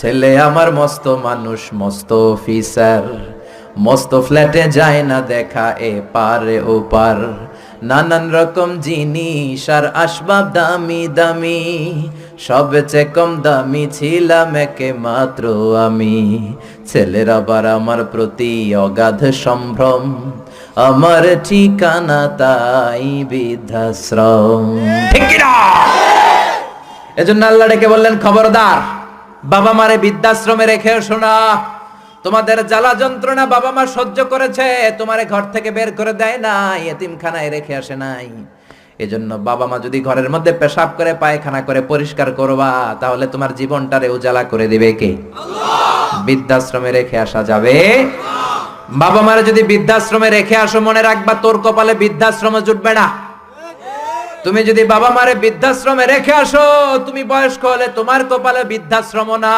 ছেলে আমার মস্ত মানুষ, মস্ত অফিসার, মস্ত ফ্ল্যাটে যায় না দেখা এ পারে ও পার। নানান রকম জিনিস আর আসবাব দামি দামি, সবচেয়ে কম দামি ছিলাম একে মাত্র আমি। ছেলের আবার আমার প্রতি অগাধ সম্ভ্রম, আমার ঠিকানা তাই বৃদ্ধাশ্রম। ঠিক কি না? এজন্য আল্লাহ ডেকে বললেন, খবরদার, বাবা মারে বৃদ্ধাশ্রমে রেখে এসো না। তোমাদের জ্বালা যন্ত্রণা বাবা মা সহ্য করেছে, তোমারে ঘর থেকে বের করে দেয় নাই, এতিমখানায় রেখে আসে নাই। এজন্য বাবা মা যদি ঘরের মধ্যে পেশাব করে, পায়খানা করে পরিষ্কার করবা, তাহলে তোমার জীবনটারে উজালা করে দিবে কে? আল্লাহ। বৃদ্ধাশ্রমে রেখে আসা যাবে? বাবা মারে যদি বৃদ্ধাশ্রমে রেখে আসো, মনে রাখবা তোর কপালে বৃদ্ধাশ্রমে জুটবে না। তুমি যদি বাবা মারে বৃদ্ধাশ্রমে রেখে আসো, তুমি বয়স্ক হলে তোমার কপালে বৃদ্ধাশ্রম না।